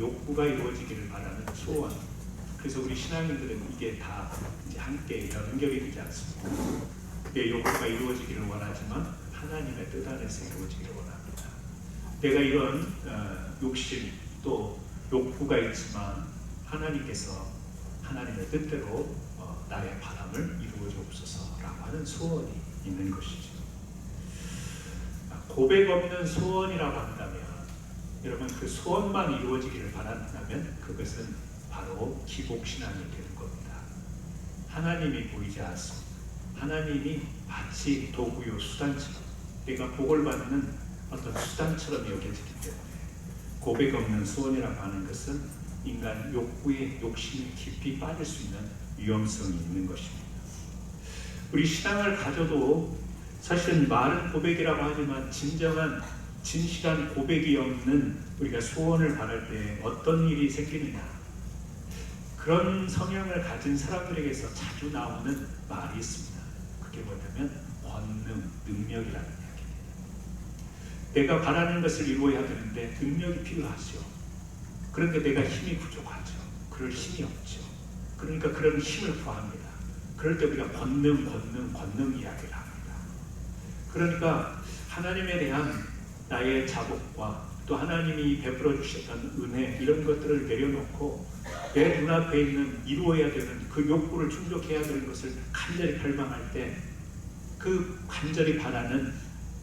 욕구가 이루어지기를 바라는 소원. 그래서 우리 신앙인들은 이게 다 이제 함께 연결이 되지 않습니까? 내 욕구가 이루어지기를 원하지만 하나님의 뜻 안에서 이루어지기를 원합니다. 내가 이런 욕심 또 욕구가 있지만 하나님께서 하나님의 뜻대로 나의 바람을 이루어 주옵소서라고 하는 소원이 있는 것이죠. 고백 없는 소원이라고 한다면, 여러분 그 소원만 이루어지기를 바란다면 그것은 바로 기복신앙이 되는 겁니다. 하나님이 보이지 않습니다. 하나님이 마치 도구요 수단처럼, 내가 복을 받는 어떤 수단처럼 여겨지기 때문에 고백 없는 소원이라고 하는 것은 인간 욕구의 욕심이 깊이 빠질 수 있는 위험성이 있는 것입니다. 우리 신앙을 가져도 사실은 말은 고백이라고 하지만 진정한 진실한 고백이 없는 우리가 소원을 바랄 때 어떤 일이 생기느냐, 그런 성향을 가진 사람들에게서 자주 나오는 말이 있습니다. 그게 뭐냐면 권능, 능력이라는 이야기입니다. 내가 바라는 것을 이루어야 되는데 능력이 필요하죠. 그런데 내가 힘이 부족하죠. 그럴 힘이 없죠. 그러니까 그런 힘을 구합니다. 그럴 때 우리가 권능 이야기를 합니다. 그러니까 하나님에 대한 나의 자복과 또 하나님이 베풀어 주셨던 은혜, 이런 것들을 내려놓고 내 눈앞에 있는 이루어야 되는 그 욕구를 충족해야 되는 것을 간절히 갈망할 때 그 간절히 바라는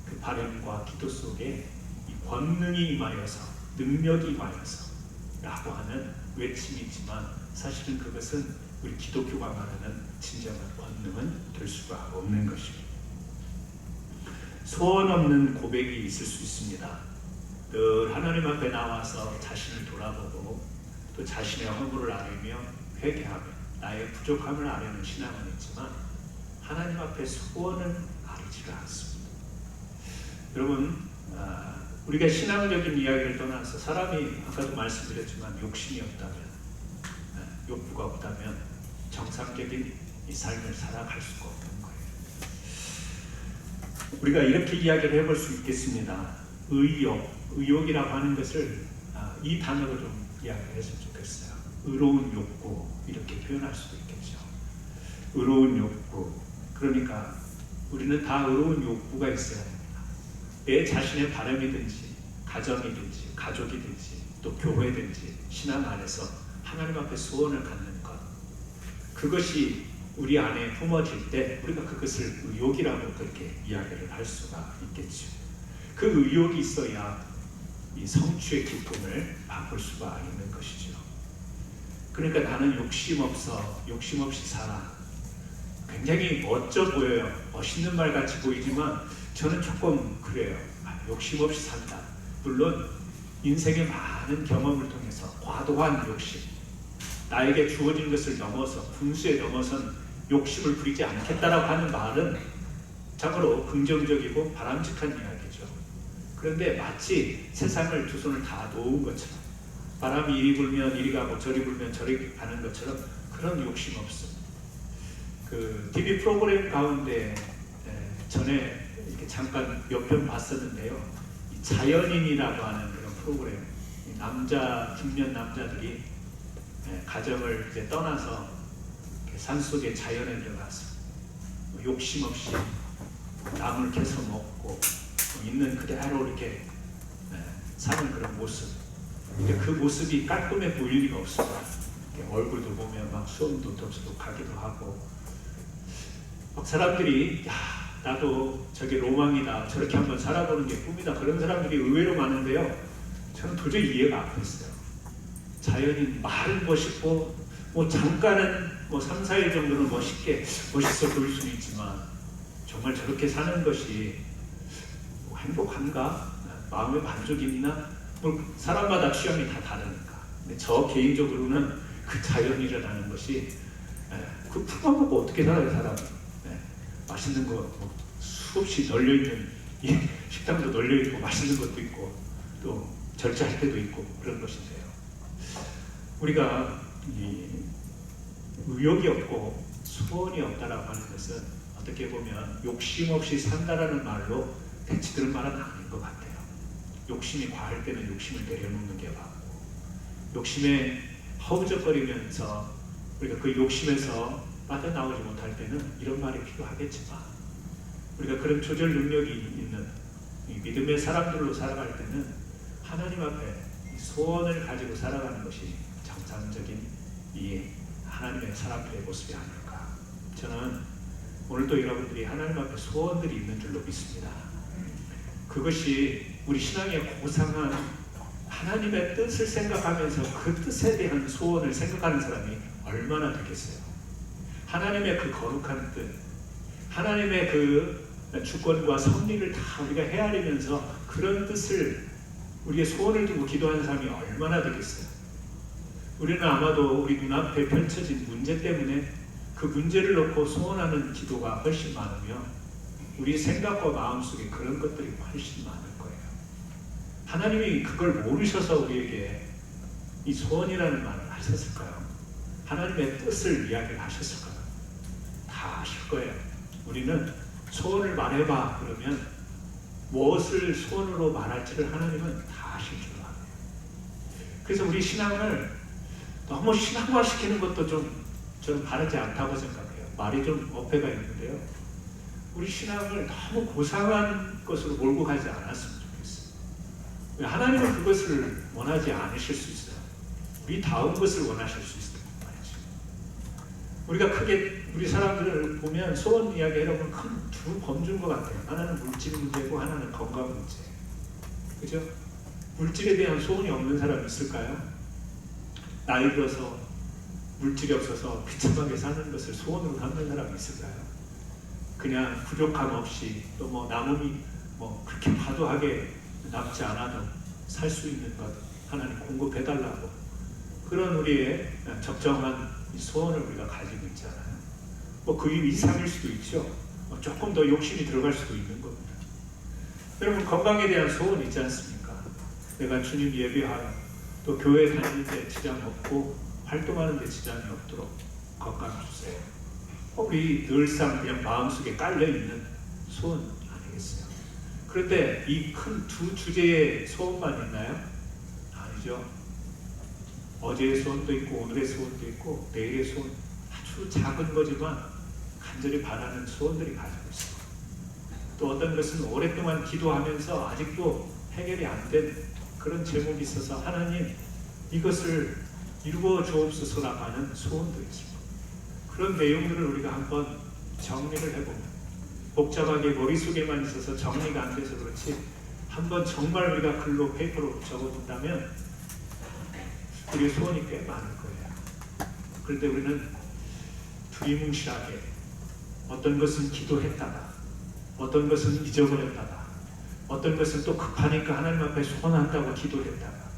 그 바람과 기도 속에 이 권능이 임하여서, 능력이 임하여서 라고 하는 외침이 있지만 사실은 그것은 우리 기독교가 말하는 진정한 권능은 될 수가 없는 것입니다. 소원 없는 고백이 있을 수 있습니다. 늘 하나님 앞에 나와서 자신을 돌아보고 또 자신의 허물을 아뢰며 회개하며 나의 부족함을 아뢰는 신앙은 있지만 하나님 앞에 소원을 아뢰지를 않습니다. 여러분, 우리가 신앙적인 이야기를 떠나서 사람이 아까도 말씀드렸지만 욕심이 없다면, 욕구가 없다면 정상적인 이 삶을 살아갈 수가 없는 거예요. 우리가 이렇게 이야기를 해볼 수 있겠습니다. 의욕이라고 하는 것을 이 단어로 좀 이야기를 했으면 좋겠어요. 의로운 욕구, 이렇게 표현할 수도 있겠죠. 의로운 욕구. 그러니까 우리는 다 의로운 욕구가 있어야 됩니다. 내 자신의 바람이든지 가정이든지 가족이든지 또 교회든지 신앙 안에서 하나님 앞에 소원을 갖는 것, 그것이 우리 안에 품어질 때 우리가 그것을 의욕이라고 그렇게 이야기를 할 수가 있겠죠. 그 의욕이 있어야 이 성취의 기쁨을 맛볼 수가 있는 것이죠. 그러니까 나는 욕심 없이 살아. 굉장히 멋져 보여요. 멋있는 말 같이 보이지만 저는 조금 그래요. 욕심 없이 산다. 물론 인생의 많은 경험을 통해서 과도한 욕심, 나에게 주어진 것을 넘어서 분수에 넘어선 욕심을 부리지 않겠다라고 하는 말은 참으로 긍정적이고 바람직한 이야기죠. 그런데 마치 세상을 두 손을 다 놓은 것처럼, 바람이 이리 불면 이리 가고 저리 불면 저리 가는 것처럼 그런 욕심 없음. 그 TV 프로그램 가운데 전에 이렇게 잠깐 몇 편 봤었는데요. 자연인이라고 하는 그런 프로그램, 중년 남자들이 가정을 이제 떠나서 산속의 자연에 들어가서 욕심 없이 나무를 캐서 먹고 있는 그대로 이렇게 사는 그런 모습. 근데 그 모습이 깔끔해 보일 리가 없습니다. 얼굴도 보면 막 수염도 도둑하기도 하고, 막 사람들이 야, 나도 저게 로망이다, 저렇게 한번 살아보는 게 꿈이다, 그런 사람들이 의외로 많은데요. 저는 도저히 이해가 안 됐어요. 자연인 말은 멋있고 뭐 잠깐은 3, 4일 정도는 멋있어 보일 수는 있지만 정말 저렇게 사는 것이 뭐 행복한가? 마음의 만족이 있나? 뭐 사람마다 취향이 다 다르니까. 근데 저 개인적으로는 그 자연이라는 것이 그 풀어보고 어떻게 살아요, 사람이. 맛있는 거 수없이 널려있는, 식당도 널려있고 맛있는 것도 있고 또 절제할 때도 있고 그런 것인데요. 우리가 의욕이 없고 소원이 없다라고 하는 것은 어떻게 보면 욕심 없이 산다라는 말로 대치되는 말은 아닌 것 같아요. 욕심이 과할 때는 욕심을 내려놓는 게 맞고, 욕심에 허우적거리면서 우리가 그 욕심에서 빠져나오지 못할 때는 이런 말이 필요하겠지만, 우리가 그런 조절 능력이 있는 이 믿음의 사람들로 살아갈 때는 하나님 앞에 소원을 가지고 살아가는 것이 정상적인 이 하나님의 사람들의 모습이 아닐까. 저는 오늘도 여러분들이 하나님 앞에 소원들이 있는 줄로 믿습니다. 그것이 우리 신앙의 고상한 하나님의 뜻을 생각하면서 그 뜻에 대한 소원을 생각하는 사람이 얼마나 되겠어요. 하나님의 그 거룩한 뜻, 하나님의 그 주권과 섭리를 다 우리가 헤아리면서 그런 뜻을, 우리의 소원을 두고 기도하는 사람이 얼마나 되겠어요. 우리는 아마도 우리 눈앞에 펼쳐진 문제 때문에 그 문제를 놓고 소원하는 기도가 훨씬 많으며 우리 생각과 마음속에 그런 것들이 훨씬 많을 거예요. 하나님이 그걸 모르셔서 우리에게 이 소원이라는 말을 하셨을까요? 하나님의 뜻을 이야기를 하셨을까요? 다 아실 거예요. 우리는 소원을 말해봐 그러면 무엇을 소원으로 말할지를 하나님은 다 아실 줄 알아요. 그래서 우리 신앙을 너무 신앙화시키는 것도 저는 바르지 않다고 생각해요. 말이 좀 어폐가 있는데요. 우리 신앙을 너무 고상한 것으로 몰고 가지 않았으면 좋겠어요. 하나님은 그것을 원하지 않으실 수 있어요. 우리 다운 것을 원하실 수 있어요. 우리가 크게 우리 사람들을 보면 소원 이야기 여러분 큰 두 범주인 것 같아요. 하나는 물질 문제고 하나는 건강 문제. 그죠? 물질에 대한 소원이 없는 사람 있을까요? 나이 들어서 물질이 없어서 비참하게 사는 것을 소원으로 삼는 사람이 있을까요? 그냥 부족함 없이 또 뭐 남음이 뭐 그렇게 과도하게 남지 않아도 살 수 있는 것 하나님 공급해달라고, 그런 우리의 적정한 소원을 우리가 가지고 있잖아요. 뭐 그 이상일 수도 있죠. 조금 더 욕심이 들어갈 수도 있는 겁니다. 여러분 건강에 대한 소원 있지 않습니까? 내가 주님 예배하여 또 교회 다닐 때 지장 없고 활동하는 데 지장이 없도록 건강 주세요. 우리 늘상 그냥 마음속에 깔려있는 소원 아니겠어요? 그런데 이 큰 두 주제의 소원만 있나요? 아니죠. 어제의 소원도 있고 오늘의 소원도 있고 내일의 소원, 아주 작은 거지만 간절히 바라는 소원들이 가지고 있어요. 또 어떤 것은 오랫동안 기도하면서 아직도 해결이 안 된 그런 제목이 있어서 하나님 이것을 이루어 주옵소서라고 하는 소원도 있습니다. 그런 내용들을 우리가 한번 정리를 해보면, 복잡하게 머릿속에만 있어서 정리가 안 돼서 그렇지 한번 정말 우리가 글로 페이퍼로 적어본다면 우리의 소원이 꽤 많을 거예요. 그런데 우리는 두리뭉실하게 어떤 것은 기도했다가 어떤 것은 잊어버렸다가 어떤 것은 또 급하니까 하나님 앞에 소원한다고 기도했다가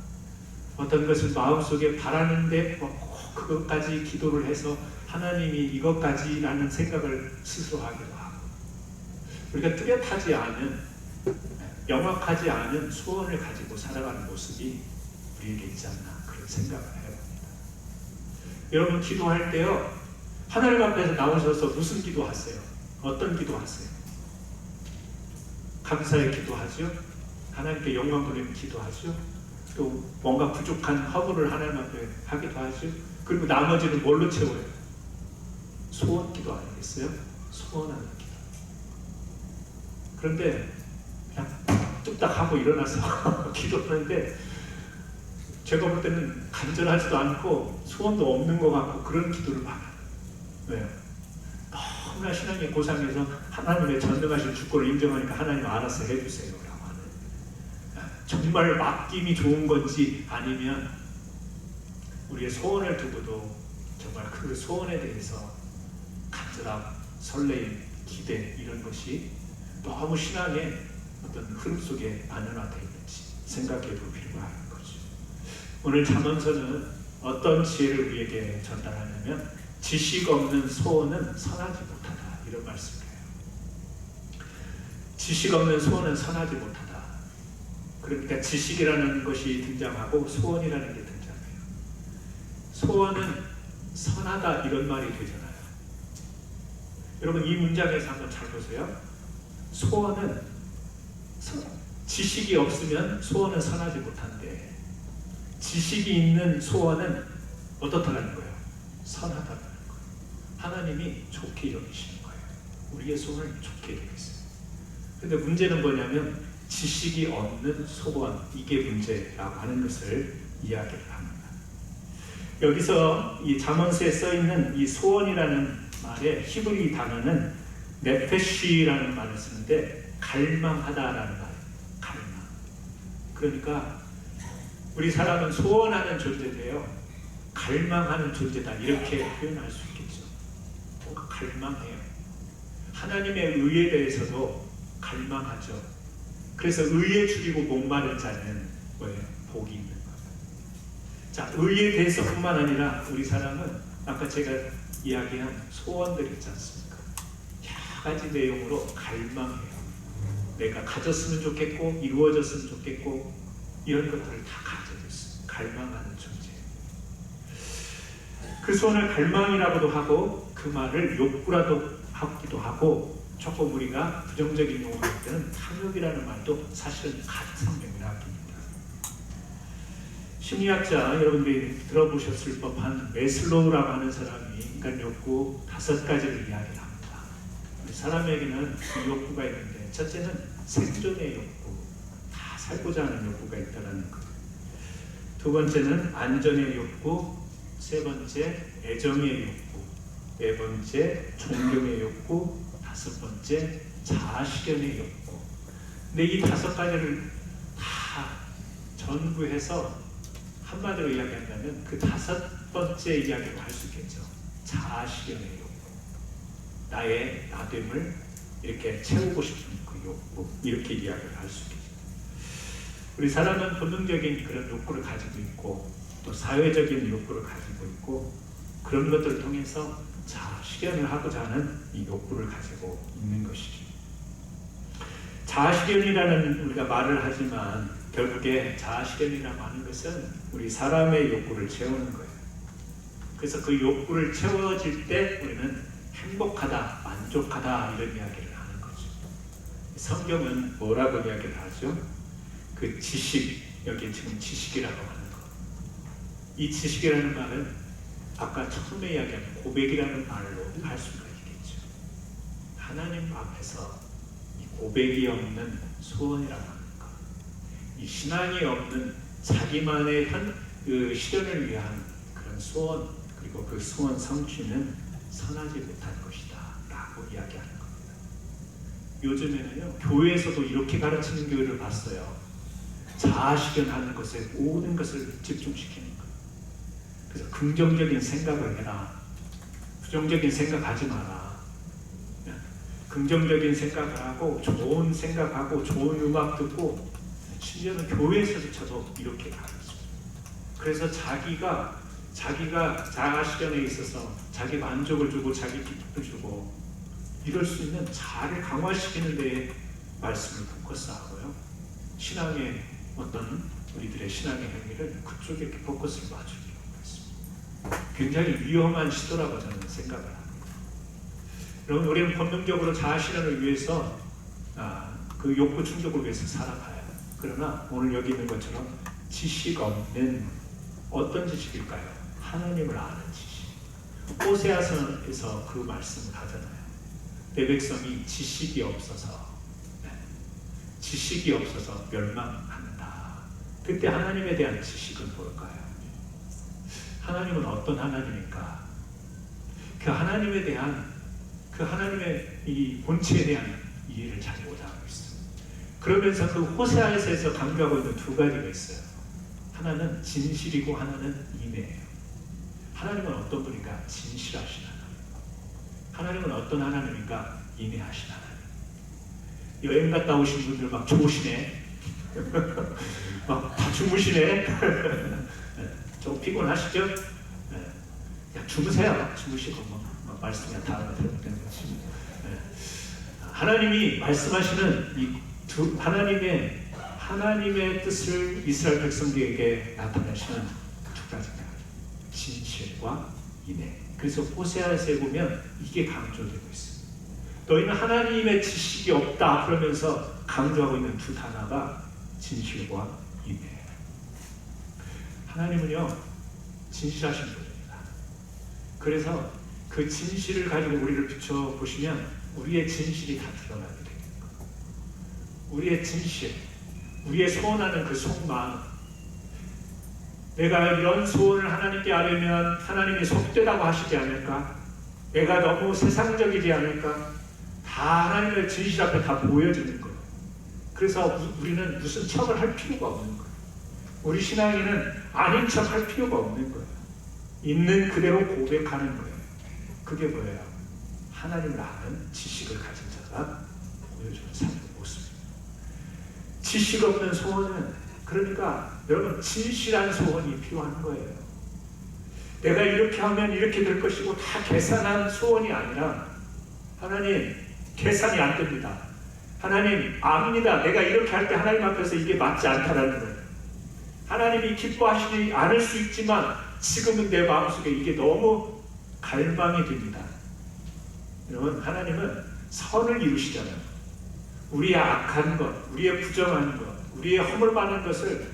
어떤 것은 마음속에 바라는데 꼭 그것까지 기도를 해서 하나님이 이것까지라는 생각을 스스로 하기도 하고, 우리가 뚜렷하지 않은, 명확하지 않은 소원을 가지고 살아가는 모습이 우리에게 있지 않나 그런 생각을 해봅니다. 여러분 기도할 때요, 하나님 앞에서 나오셔서 무슨 기도하세요? 어떤 기도하세요? 감사의 기도하죠? 하나님께 영광 돌리는 기도하죠? 또 뭔가 부족한 허물을 하나님 앞에 하기도 하죠? 그리고 나머지는 뭘로 채워요? 소원 기도 아니겠어요? 소원하는 기도. 그런데 그냥 뚝딱 하고 일어나서 기도하는데 제가 볼 때는 간절하지도 않고 소원도 없는 것 같고 그런 기도를 받아요. 왜요? 너무나 신앙의 고상에서 하나님의 전능하신 주권을 인정하니까 하나님 알아서 해주세요 라고 하는, 정말 맡김이 좋은 건지 아니면 우리의 소원을 두고도 정말 그 소원에 대해서 간절함, 설레임, 기대 이런 것이 너무 신앙의 어떤 흐름 속에 안연화되어 있는지 생각해 볼 필요가 있는 거죠. 오늘 잠언서는 어떤 지혜를 우리에게 전달하냐면 지식 없는 소원은 선하지 못하다 이런 말씀을 해요. 지식 없는 소원은 선하지 못하다. 그러니까 지식이라는 것이 등장하고 소원이라는 게 등장해요. 소원은 선하다 이런 말이 되잖아요. 여러분 이 문장에서 한번 잘 보세요. 소원은 지식이 없으면 소원은 선하지 못한데 지식이 있는 소원은 어떻다는 거예요? 선하다는 거예요. 하나님이 좋게 여기시는 거예요. 우리의 소원을 좋게 여기세요. 근데 문제는 뭐냐면 지식이 없는 소원, 이게 문제라고 하는 것을 이야기를 합니다. 여기서 이 잠언서에 써있는 이 소원이라는 말의 히브리 단어는 네페쉬라는 말을 쓰는데 갈망하다라는 말이에요. 갈망. 그러니까 우리 사람은 소원하는 존재돼요. 갈망하는 존재다, 이렇게 표현할 수 있겠죠. 뭔가 갈망해요. 하나님의 의에 대해서도 갈망하죠. 그래서 의에 줄이고 목마른 자는 뭐예요? 복이 있는 거예요. 자, 의에 대해서뿐만 아니라 우리 사람은 아까 제가 이야기한 소원들 있지 않습니까? 여러 가지 내용으로 갈망해요. 내가 가졌으면 좋겠고 이루어졌으면 좋겠고 이런 것들을 다 가지고 있어요. 갈망하는 존재. 그 소원을 갈망이라고도 하고 그 말을 욕구라도 하기도 하고, 조금 우리가 부정적인 용어로 할 때는 탐욕이라는 말도 사실은 같은 맥락입니다. 심리학자 여러분들이 들어보셨을 법한 메슬로우라고 하는 사람이 인간 욕구 5가지를 이야기합니다. 사람에게는 그 욕구가 있는데, 첫째는 생존의 욕구, 다 살고자 하는 욕구가 있다는 것. 두 번째는 안전의 욕구, 세 번째 애정의 욕구, 네 번째 존경의 욕구, 다섯 번째 자아실현의 욕구. 근데 이 5가지를 다 전부 해서 한마디로 이야기한다면 그 5번째 이야기를 할 수 있겠죠. 자아실현의 욕구. 나의 나됨을 이렇게 채우고 싶은 그 욕구, 이렇게 이야기를 할 수 있겠죠. 우리 사람은 본능적인 그런 욕구를 가지고 있고 또 사회적인 욕구를 가지고 있고, 그런 것들을 통해서 자아실현을 하고자 하는 이 욕구를 가지고 있는 것이죠. 자아실현이라는 우리가 말을 하지만 결국에 자아실현이라고 하는 것은 우리 사람의 욕구를 채우는 거예요. 그래서 그 욕구를 채워질 때 우리는 행복하다, 만족하다, 이런 이야기를 하는 거죠. 성경은 뭐라고 이야기를 하죠? 그 지식, 여기 지금 지식이라고 하는 것. 이 지식이라는 말은 아까 처음에 이야기한 고백이라는 말로 할 수가 있겠죠. 하나님 앞에서 이 고백이 없는 소원이라고 하는 것, 이 신앙이 없는 자기만의 그 실현을 위한 그런 소원, 그리고 그 소원 성취는 선하지 못할 것이다 라고 이야기하는 겁니다. 요즘에는요, 교회에서도 이렇게 가르치는 교회를 봤어요. 자아실현하는 것에 모든 것을 집중시키는 거예요. 그래서 긍정적인 생각을 해라, 부정적인 생각하지 마라. 긍정적인 생각을 하고 좋은 생각하고 좋은 음악 듣고, 심지어는 교회에서조차도 이렇게 가르쳐요. 그래서 자기가 자아실현에 있어서 자기 만족을 주고 자기 기쁨을 주고 이럴 수 있는 자아를 강화시키는 데에 말씀을 포커스하고요, 신앙의 어떤 우리들의 신앙의 행위를 그쪽에 이렇게 포커스를 맞추는 경우가 있습니다. 굉장히 위험한 시도라고 저는 생각을 합니다. 여러분, 우리는 본능적으로 자아실현을 위해서 그 욕구 충족을 위해서 살아가요. 그러나 오늘 여기 있는 것처럼 지식 없는, 어떤 지식일까요? 하나님을 아는 지식. 호세아서에서 그 말씀을 하잖아요. 내 백성이 지식이 없어서 멸망한다. 그때 하나님에 대한 지식은 뭘까요? 하나님은 어떤 하나님입니까? 그 하나님에 대한, 그 하나님의 이 본체에 대한 이해를 잘 못하고 있어요. 그러면서 그 호세아서에서 강조하고 있는 2가지가 있어요. 하나는 진실이고 하나는 인애예요. 하나님은 어떤 분인가? 진실하신 하나님. 하나님은 어떤 하나님인가? 인애하신 하나님. 여행 갔다 오신 분들 막 좋으시네. 막 다 주무시네. 좀 피곤하시죠? 야, 주무세요. 주무시고 뭐 말씀이 다 알아듣는 거지. 하나님이 말씀하시는 이 하나님의 뜻을 이스라엘 백성들에게 나타내시는 2가지입니다. 진실과 인애. 그래서 호세아서에 보면 이게 강조되고 있어요. 너희는 하나님의 지식이 없다 그러면서 강조하고 있는 2 단어가 진실과 인애. 하나님은요, 진실하신 분입니다. 그래서 그 진실을 가지고 우리를 비춰보시면 우리의 진실이 다 드러나게 됩니다. 우리의 진실, 우리의 소원하는 그 속마음, 내가 이런 소원을 하나님께 아뢰면 하나님이 속되다고 하시지 않을까? 내가 너무 세상적이지 않을까? 다 하나님의 진실 앞에 다 보여지는 거예요. 그래서 우리는 무슨 척을 할 필요가 없는 거예요. 우리 신앙인은 아닌 척 할 필요가 없는 거예요. 있는 그대로 고백하는 거예요. 그게 뭐예요? 하나님을 아는 지식을 가진 자가 보여주는 삶의 모습입니다. 지식 없는 소원은, 그러니까 여러분, 진실한 소원이 필요한 거예요. 내가 이렇게 하면 이렇게 될 것이고 다 계산한 소원이 아니라, 하나님, 계산이 안 됩니다. 하나님 압니다. 내가 이렇게 할 때 하나님 앞에서 이게 맞지 않다라는 거예요. 하나님이 기뻐하시지 않을 수 있지만 지금은 내 마음속에 이게 너무 갈망이 됩니다. 여러분, 하나님은 선을 이루시잖아요. 우리의 악한 것, 우리의 부정한 것, 우리의 허물 많은 것을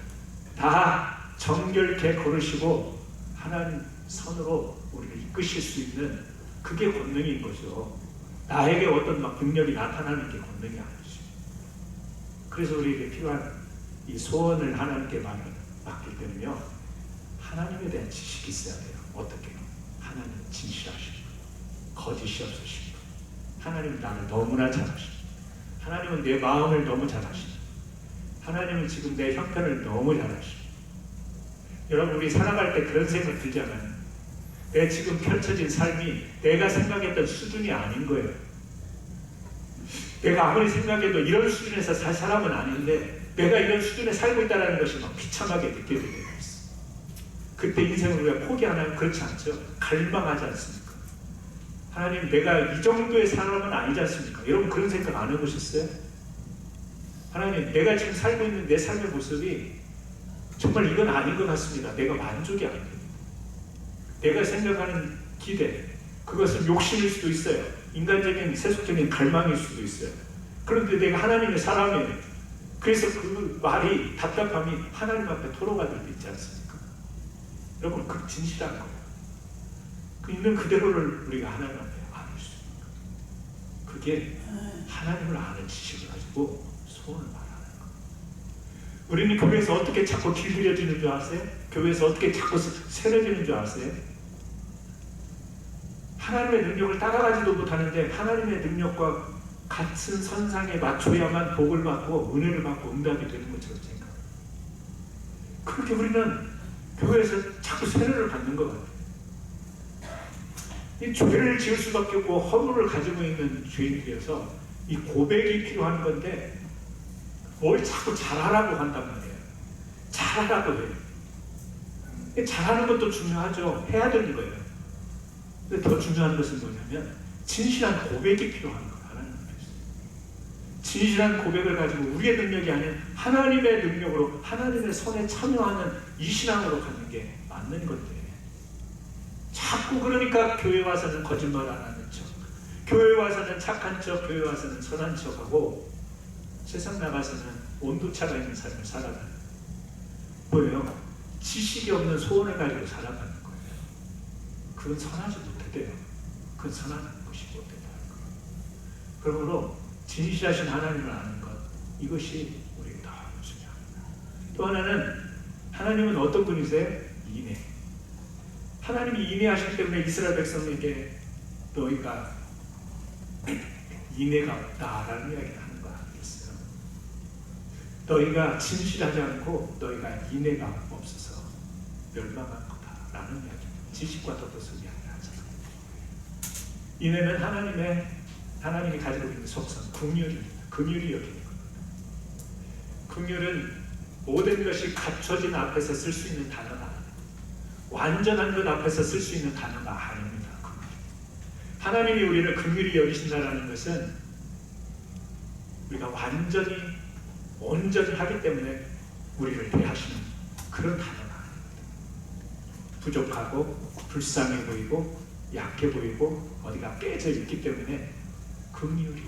다 정결케 거르시고 하나님 선으로 우리를 이끄실 수 있는, 그게 권능인 거죠. 나에게 어떤 막 능력이 나타나는 게 권능이 아니죠. 그래서 우리에게 필요한 이 소원을 하나님께 맡길 때는요, 하나님에 대한 지식이 있어야 돼요. 어떻게요? 하나님은 진실하시고 거짓이 없으시고, 하나님은 나를 너무나 잘 아시고, 하나님은 내 마음을 너무 잘 아시고, 하나님은 지금 내 형편을 너무 잘 아시고. 여러분, 우리 살아갈 때 그런 생각 들잖아요. 내 지금 펼쳐진 삶이 내가 생각했던 수준이 아닌 거예요. 내가 아무리 생각해도 이런 수준에서 살 사람은 아닌데 내가 이런 수준에 살고 있다는 것이 막 비참하게 느껴지게 됐어. 그때 인생을 우리가 포기하나요? 그렇지 않죠. 갈망하지 않습니까? 하나님, 내가 이 정도의 사람은 아니지 않습니까? 여러분, 그런 생각 안 해보셨어요? 하나님, 내가 지금 살고 있는 내 삶의 모습이 정말 이건 아닌 것 같습니다. 내가 만족이 안 됩니다. 내가 생각하는 기대, 그것은 욕심일 수도 있어요. 인간적인 세속적인 갈망일 수도 있어요. 그런데 내가 하나님의 사람이에요. 그래서 그 말이, 답답함이 하나님 앞에 토로가 될 때 있지 않습니까? 여러분, 그 진실한 거예요. 그 있는 그대로를 우리가 하나님 앞에 아는 수 있는 거예요. 그게 하나님을 아는 지식을 가지고 소원을 말하는 거예요. 우리는 교회에서 어떻게 자꾸 길들여지는 줄 아세요? 교회에서 어떻게 자꾸 세려지는 줄 아세요? 하나님의 능력을 따라가지도 못하는데 하나님의 능력과 같은 선상에 맞춰야만 복을 받고 은혜를 받고 응답이 되는 것처럼 생각해요. 그렇게 우리는 교회에서 자꾸 세례를 받는 것 같아요. 이 죄를 지을 수밖에 없고 허물을 가지고 있는 죄인이어서 이 고백이 필요한 건데 뭘 자꾸 잘하라고 한단 말이에요. 잘하라고 해요. 잘하는 것도 중요하죠. 해야 되는 거예요. 근데 더 중요한 것은 뭐냐면 진실한 고백이 필요한 거예요. 하나님 앞에서. 진실한 고백을 가지고 우리의 능력이 아닌 하나님의 능력으로 하나님의 손에 참여하는 이 신앙으로 가는 게 맞는 건데, 자꾸 그러니까 교회 와서는 거짓말 안 하는 척, 교회 와서는 착한 척, 교회 와서는 선한 척하고 세상 나가서는 온도차가 있는 삶을 살아가는 뭐예요? 지식이 없는 소원을 가지고 살아가는 거예요. 그건 선하지 못해요. 그건 선한 것이 못되다. 그러므로 진실하신 하나님을 아는 것, 이것이 우리에게 너무 중요합니다. 또 하나는, 하나님은 어떤 분이세요? 인애. 하나님이 인애하시기 때문에 이스라엘 백성에게 너희가 인애가 없다라는 이야기를 하는 거 아니겠어요? 너희가 진실하지 않고 너희가 인애가 없어서 멸망한 거다라는 이야기입니다. 지식과 덧붙여서 이야기를 하잖아요. 인애는 하나님이 가지고 있는 속성, 긍휼입니다. 긍휼이 여기는 겁니다. 긍휼은 모든 것이 갖춰진 앞에서 쓸 수 있는 단어가 아닙니다. 완전한 것 앞에서 쓸 수 있는 단어가 아닙니다. 하나님이 우리를 긍휼히 여기신다는 것은 우리가 완전히 온전히 하기 때문에 우리를 대하시는 그런 단어가 아닙니다. 부족하고 불쌍해 보이고 약해 보이고 어디가 깨져 있기 때문에 긍휼히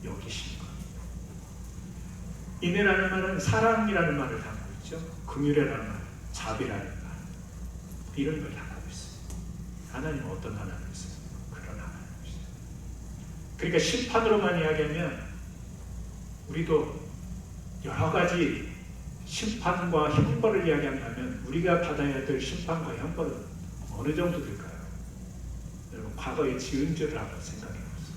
여기시는 겁니다. 인애라는 말은 사랑이라는 말을 담고 있죠. 긍휼이라는 말, 자비라는 말, 이런 걸 당하고 있어요. 하나님은 어떤 하나님이세요? 그런 하나님이세요. 그러니까 심판으로만 이야기하면 우리도 여러 가지 심판과 형벌을 이야기한다면 우리가 받아야 될 심판과 형벌은 어느 정도 될까요? 여러분, 과거에 지은 죄를 한번 생각해 보세요.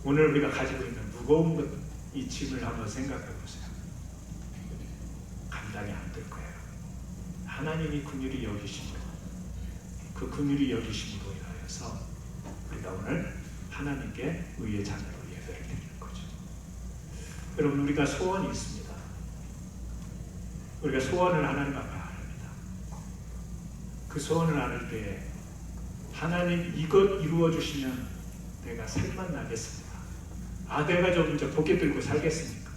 오늘 우리가 가지고 있는 무거운 것, 이 짐을 한번 생각해 보세요. 감당이 안 될 거예요. 하나님이 긍휼히 여기시고 그 긍휼히 여기심으로 인하여서 우리가 오늘 하나님께 의의 자녀로 예배를 드리는 거죠. 여러분, 우리가 소원이 있습니다. 우리가 소원을 하나님 앞에 아릅니다. 그 소원을 아를 때에 하나님 이것 이루어 주시면 내가 살만 나겠습니다. 내가 좀 이제 고개 들고 살겠습니까?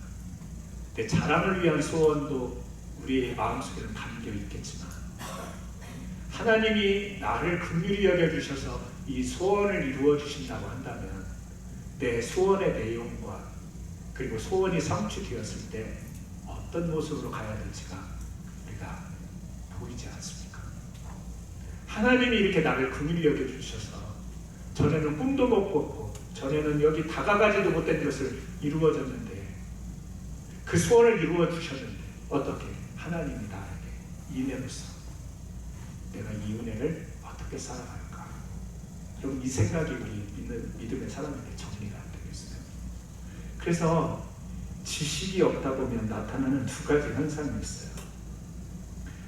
내 자랑을 위한 소원도 우리의 마음속에는 담겨 있겠지만 하나님이 나를 긍휼히 여겨주셔서 이 소원을 이루어 주신다고 한다면 내 소원의 내용과 그리고 소원이 성취되었을 때 어떤 모습으로 가야 될지가 우리가 보이지 않습니까? 하나님이 이렇게 나를 긍휼히 여겨주셔서 전에는 꿈도 못 꿨고 전에는 여기 다가가지도 못된 것을 이루어졌는데 그 소원을 이루어 주셨는데 어떻게 하나님이 나에게 인내로서 내가 이 은혜를 어떻게 살아갈까? 여러분, 이 생각이 우리 믿음의 사람에게 정리가 안 되겠어요. 그래서 지식이 없다 보면 나타나는 두 가지 현상이 있어요.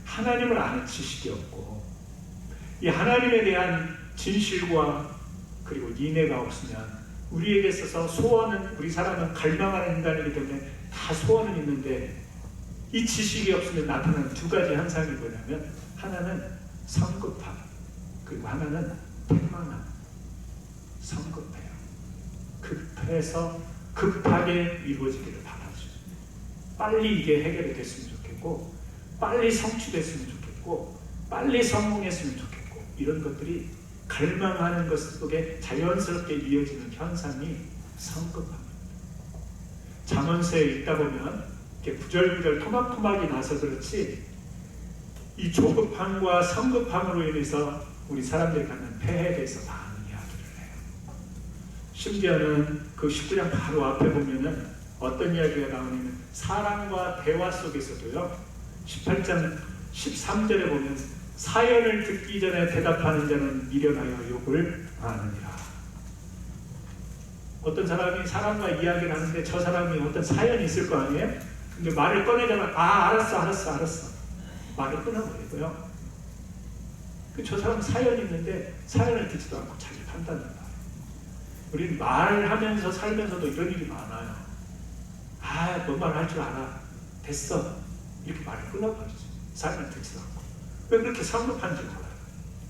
하나님을 아는 지식이 없고 이 하나님에 대한 진실과 그리고 인내가 없으면 우리에게 있어서 소원은, 우리 사람은 갈망하는 인간이기 때문에 다 소원은 있는데 이 지식이 없으면 나타나는 두 가지 현상이 뭐냐면 하나는 성급함, 그리고 하나는 태만함. 성급해요. 급해서 급하게 이루어지기를 바라죠. 빨리 이게 해결이 됐으면 좋겠고 빨리 성취됐으면 좋겠고 빨리 성공했으면 좋겠고 이런 것들이 갈망하는 것 속에 자연스럽게 이어지는 현상이 성급함입니다. 잠언서에 읽다 보면 이렇게 구절구절 토막토막이 나서 그렇지 이 조급함과 성급함으로 인해서 우리 사람들이 갖는 폐해에 대해서 많은 이야기를 해요. 심지어는 그 19장 바로 앞에 보면은 어떤 이야기가 나오냐면 사람과 대화 속에서도요 18장 13절에 보면 사연을 듣기 전에 대답하는 자는 미련하여 욕을 하느니라. 어떤 사람이 사람과 이야기를 하는데 저 사람이 어떤 사연이 있을 거 아니에요? 근데 말을 꺼내자면 알았어 말을 끊어버리고요. 저 사람은 사연이 있는데 사연을 듣지도 않고 자기 판단을 봐요. 우리는 말하면서 살면서도 이런 일이 많아요. 뭔 말 할 줄 알아. 됐어. 이렇게 말을 끊어버리죠. 사연을 듣지도 않고. 왜 그렇게 성급한지 몰라요.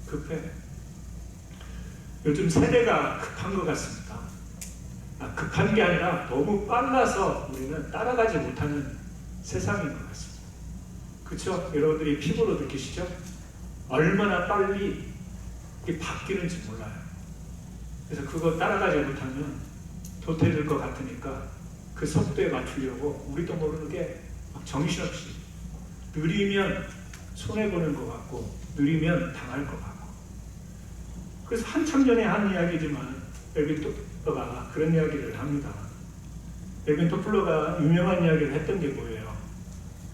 급해. 요즘 세대가 급한 것 같습니다. 급한 게 아니라 너무 빨라서 우리는 따라가지 못하는 세상인 것 같습니다. 그렇죠? 여러분들이 피부로 느끼시죠? 얼마나 빨리 이게 바뀌는지 몰라요. 그래서 그거 따라가지 못하면 도태될 것 같으니까 그 속도에 맞추려고 우리도 모르게 막 정신없이 느리면 손해보는 것 같고 느리면 당할 것 같고. 그래서 한참 전에 한 이야기지만 엘빈 토플러가 그런 이야기를 합니다. 엘빈 토플러가 유명한 이야기를 했던 게 뭐예요?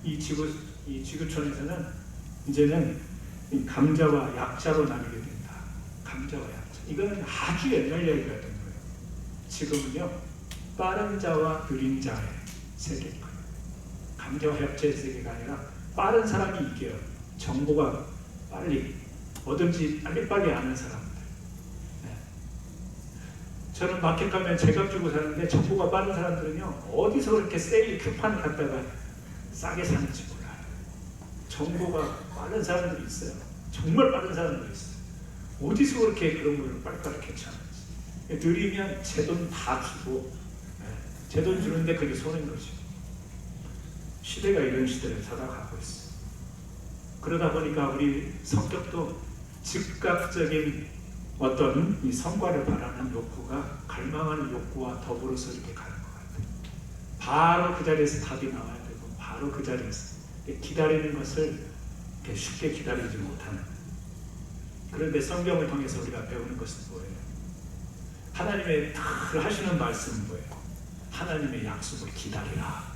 이 지구촌에서는 이제는 이 감자와 약자로 나뉘게 된다. 감자와 약자. 이거는 아주 옛날 이야기가 된 거예요. 지금은요 빠른 자와 느린 자의 세계인 거예요. 감자와 약자의 세계가 아니라 빠른 사람이 이겨요. 정보가 빨리 뭐든지 빨리빨리 아는 사람들. 네. 저는 마켓 가면 제값 주고 사는데 정보가 빠른 사람들은요 어디서 그렇게 세일 쿠폰 갖다가 싸게 사는지 몰라요. 정보가 빠른 사람들이 있어요. 정말 빠른 사람들이 있어요. 어디서 그렇게 그런 걸 빨리빨리 캐치하는지. 느리면 제 돈 다 주고 제 돈 주는데 그게 손해인 거죠. 시대가 이런 시대를 살아가고 있어요. 그러다 보니까 우리 성격도 즉각적인 어떤 이 성과를 바라는 욕구가 갈망하는 욕구와 더불어서 이렇게 가는 것 같아요. 바로 그 자리에서 답이 나와야 되고 바로 그 자리에서 기다리는 것을 이렇게 쉽게 기다리지 못하는. 그런데 성경을 통해서 우리가 배우는 것은 뭐예요? 하나님의 늘 하시는 말씀은 뭐예요? 하나님의 약속을 기다리라.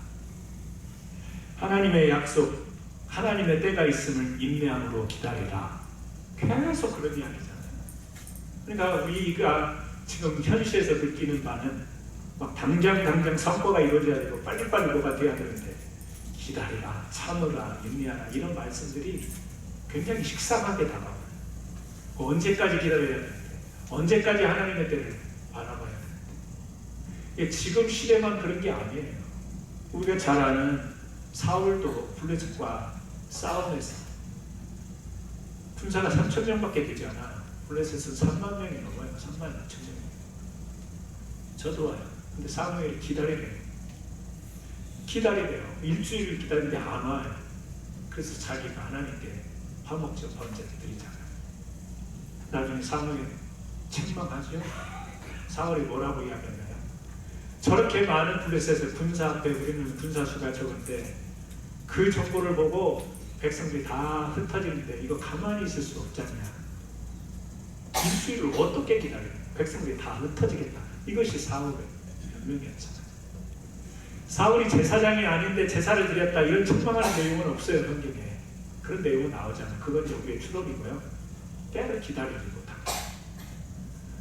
하나님의 약속, 하나님의 때가 있음을 인내함으로 기다리라. 계속 그런 이야기잖아요. 그러니까 우리가 지금 현실에서 느끼는 바는 막 당장 성과가 이루어져야 되고 빨리빨리 뭐가 돼야 되는데 기다리라, 참으라, 인내하라 이런 말씀들이 굉장히 식상하게 다가와요. 언제까지 기다려야 되는데, 언제까지 하나님의 때를 바라봐야 되는데. 지금 시대만 그런 게 아니에요. 우리가 잘 아는 사울도 블레셋과 싸움에서 군사가 3,000명밖에 되지 않아요. 블레셋은 3만 명이 넘어요. 3만 2천 명. 저도 와요. 근데 사무엘이 기다리래요. 일주일을 기다리는데 안 와요. 그래서 자기가 하나님께 화목제 번제를 드리잖아요. 나중에 사무엘 책망하죠. 사울이 뭐라고 이야기하나요? 저렇게 많은 블레셋의 군사 앞에 우리는 군사수가 적은데 그 정보를 보고 백성들이 다 흩어지는데 이거 가만히 있을 수 없잖냐. 일주일을 어떻게 기다려요? 백성들이 다 흩어지겠다. 이것이 사울의 변명이었잖아요. 사울이 제사장이 아닌데 제사를 드렸다 이런 책망하는 내용은 없어요. 성경에. 그런 내용은 나오잖아요. 그건 이제 우리의 추론이고요. 때를 기다리지 못합니다.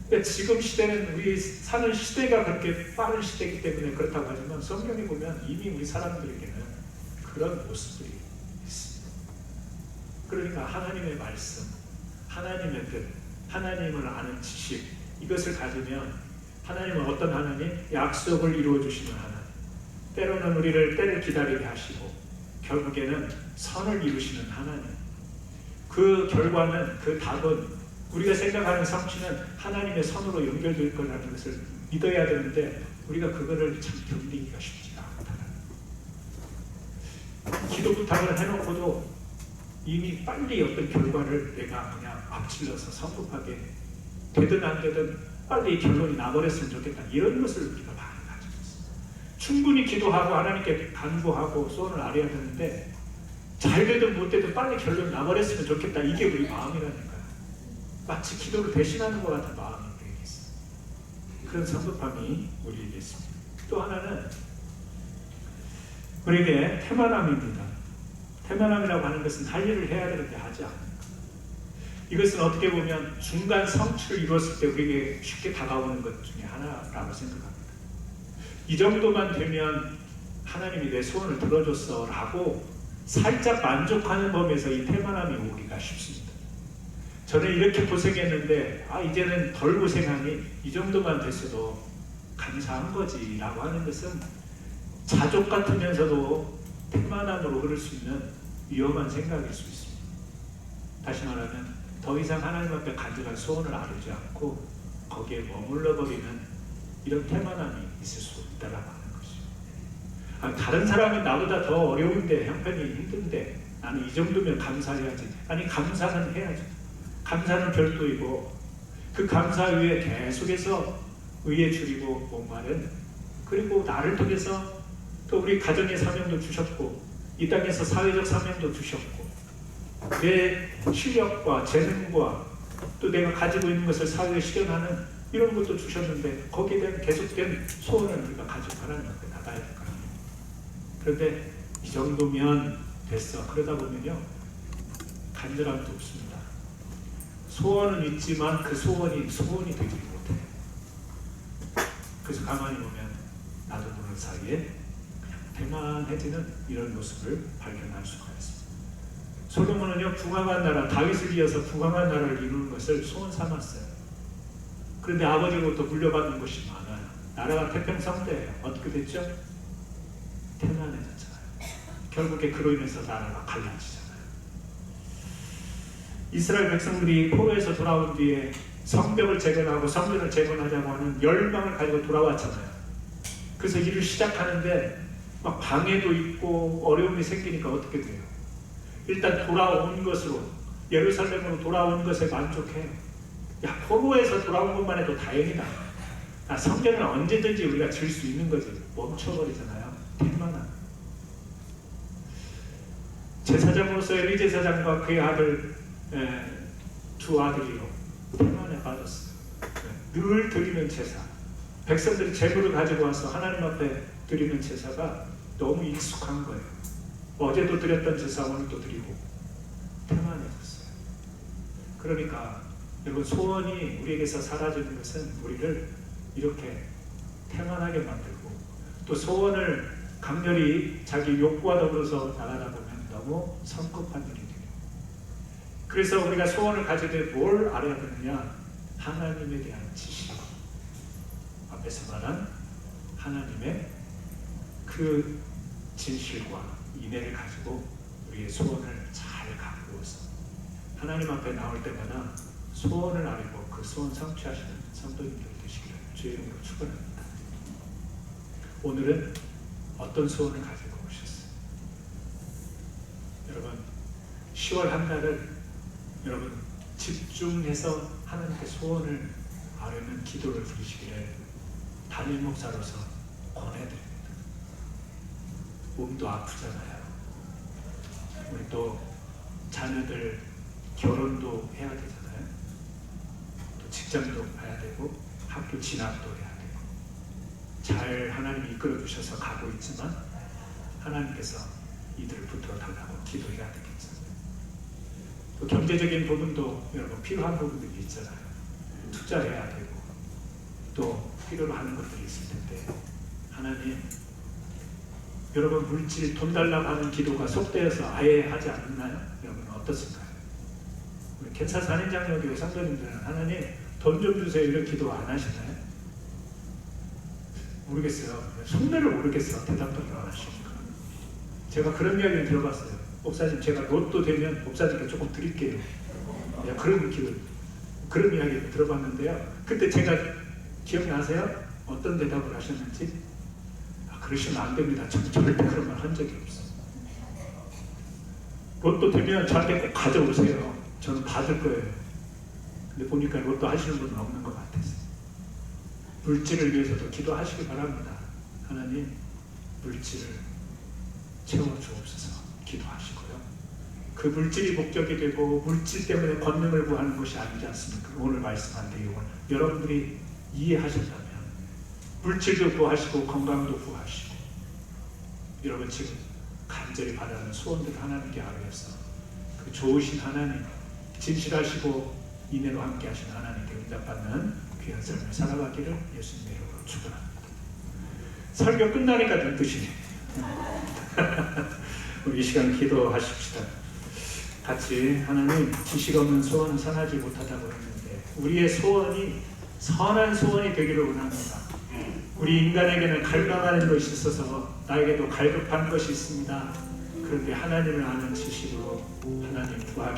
그러니까 지금 시대는 우리 사는 시대가 그렇게 빠른 시대이기 때문에 그렇다고 하지만 성경에 보면 이미 우리 사람들에게는 그런 모습들이 있습니다. 그러니까 하나님의 말씀, 하나님의 뜻, 하나님을 아는 지식 이것을 가지면 하나님은 어떤 하나님? 약속을 이루어 주시는 하나님. 때로는 우리를 때를 기다리게 하시고 결국에는 선을 이루시는 하나님. 그 결과는, 그 답은 우리가 생각하는 성취는 하나님의 선으로 연결될 거라는 것을 믿어야 되는데 우리가 그거를 참 견디기가 쉽지가 않다. 기도 부탁을 해놓고도 이미 빨리 어떤 결과를 내가 그냥 앞질러서 성급하게 되든 안 되든 빨리 결론이 나버렸으면 좋겠다. 이런 것을 우리가 많이 가지고 있습니다. 충분히 기도하고 하나님께 간구하고 소원을 아뢰야 되는데 잘 되든 못 되든 빨리 결론 나버렸으면 좋겠다. 이게 우리 마음이라니까요. 마치 기도를 대신하는 것 같은 마음이 되겠어요. 그런 성급함이 우리에게 있습니다. 또 하나는 우리에게 태만함입니다. 태만함이라고 하는 것은 할 일을 해야 되는데 하지 않는 것. 이것은 어떻게 보면 중간 성취를 이루었을 때 우리에게 쉽게 다가오는 것 중에 하나라고 생각합니다. 이 정도만 되면 하나님이 내 소원을 들어줬어 라고 살짝 만족하는 범위에서 이 태만함이 오기가 쉽습니다. 저는 이렇게 고생했는데 이제는 덜 고생하니 이 정도만 됐어도 감사한 거지 라고 하는 것은 자족 같으면서도 태만함으로 흐를 수 있는 위험한 생각일 수 있습니다. 다시 말하면 더 이상 하나님 앞에 간절한 소원을 아뢰지 않고 거기에 머물러 버리는 이런 태만함이 있을 수 있다라고 하는 것이죠. 다른 사람은 나보다 더 어려운데 형편이 힘든데 나는 이 정도면 감사해야지. 아니 감사는 해야지. 감사는 별도이고 그 감사 위에 계속해서 의에 줄이고 목마른 그리고 나를 통해서 또 우리 가정의 사명도 주셨고 이 땅에서 사회적 사명도 주셨고 내 실력과 재능과 또 내가 가지고 있는 것을 사회에 실현하는 이런 것도 주셨는데 거기에 대한 계속된 소원을 우리가 가지고 하나님 앞에 나가야 될 거예요. 그런데 이 정도면 됐어. 그러다 보면요 간절함도 없습니다. 소원은 있지만 그 소원이 되지 못해요. 그래서 가만히 보면 나도 모르는 사이에 그냥 대만해지는 이런 모습을 발견할 수가 있습니다. 솔로몬은요 풍성한 나라, 다윗을 이어서 풍성한 나라를 이루는 것을 소원 삼았어요. 그런데 아버지로부터 물려받는 것이 많아요. 나라가 태평성대예요. 어떻게 됐죠? 태만해졌잖아요. 결국에 그로 인해서 나라가 갈라지잖아요. 이스라엘 백성들이 포로에서 돌아온 뒤에 성벽을 재건하고 성전을 재건하자고 하는 열망을 가지고 돌아왔잖아요. 그래서 일을 시작하는데 막 방해도 있고 어려움이 생기니까 어떻게 돼요? 일단 돌아온 것으로 예루살렘으로 돌아온 것에 만족해요. 야 포로에서 돌아온 것만 해도 다행이다. 성전을 언제든지 우리가 질 수 있는 거지. 멈춰버리잖아요. 태만함. 제사장으로서 엘리 제사장과 그의 아들 두 아들이요 태만에 빠졌어요. 늘 드리는 제사, 백성들이 제물을 가지고 와서 하나님 앞에 드리는 제사가 너무 익숙한 거예요. 어제도 드렸던 제사 오늘도 드리고 태만해졌어요. 그러니까 여러분, 소원이 우리에게서 사라지는 것은 우리를 이렇게 태만하게 만들고, 또 소원을 강렬히 자기 욕구와 더불어서 나가다 보면 너무 성급한 일이 돼요. 그래서 우리가 소원을 가질 때 뭘 알아야 되느냐? 하나님에 대한 지식, 앞에서 말한 하나님의 그 진실과 인애를 가지고 우리의 소원을 잘 가꾸어서 하나님 앞에 나올 때마다 소원을 알고 그 소원 성취하시는 성도님들 되시기를 주의 이름으로 축원합니다. 오늘은 어떤 소원을 가지고 오셨어요? 여러분, 10월 한 달을 여러분 집중해서 하나님께 소원을 아뢰는 기도를 드리시기를 담임 목사로서 권해드립니다. 몸도 아프잖아요. 우리 또 자녀들 결혼도 해야 되잖아요. 또 직장도 가야 되고 학교 진학도 해야 되고 잘 하나님이 이끌어 주셔서 가고 있지만 하나님께서 이들을 붙들어 달라고 기도해야 되겠죠. 또 경제적인 부분도 여러분 필요한 부분들이 있잖아요. 투자해야 되고 또 필요로 하는 것들이 있을 텐데, 하나님, 여러분 물질 돈 달라고 하는 기도가 속되어서 아예 하지 않나요? 여러분 어떻습니까? 우리 개차 산인장로교회 성도님들은 하나님 돈 좀 주세요 이런 기도 안 하시나요? 모르겠어요. 속내를 모르겠어요. 대답도 안 하시니까. 제가 그런 이야기를 들어봤어요. 목사님, 제가 로또 되면 목사님께 조금 드릴게요. 그런 기도, 그런 이야기를 들어봤는데요. 그때 제가 기억나세요? 어떤 대답을 하셨는지? 그러시면 안 됩니다. 저는 절대 그런 말 한 적이 없어요. 로또 되면 저한테 꼭 가져오세요. 저는 받을 거예요. 근데 보니까 로또 하시는 분은 없는 것 같아서. 물질을 위해서도 기도하시기 바랍니다. 하나님, 물질을 채워주옵소서 기도하시고요. 그 물질이 목적이 되고 물질 때문에 권능을 구하는 것이 아니지 않습니까? 오늘 말씀한 내용을 여러분들이 이해하셨다면 물질도 구하시고 건강도 구하시고, 여러분 지금 간절히 바라는 소원들 하나님께 아뢰어서 그 좋으신 하나님, 진실하시고 인애로 함께 하시는 하나님께 응답받는 귀한 삶을 살아가기를 예수님의 이름으로 축원합니다. 설교 끝나니까 눈 뜨시네. 우리 이 시간 기도하십시다. 같이 하나님, 지식 없는 소원은 선하지 못하다고 했는데 우리의 소원이 선한 소원이 되기를 원합니다. 우리 인간에게는 갈망하는 것이 있어서 나에게도 갈급한 것이 있습니다. 그런데 하나님을 아는 지식으로 하나님 구하게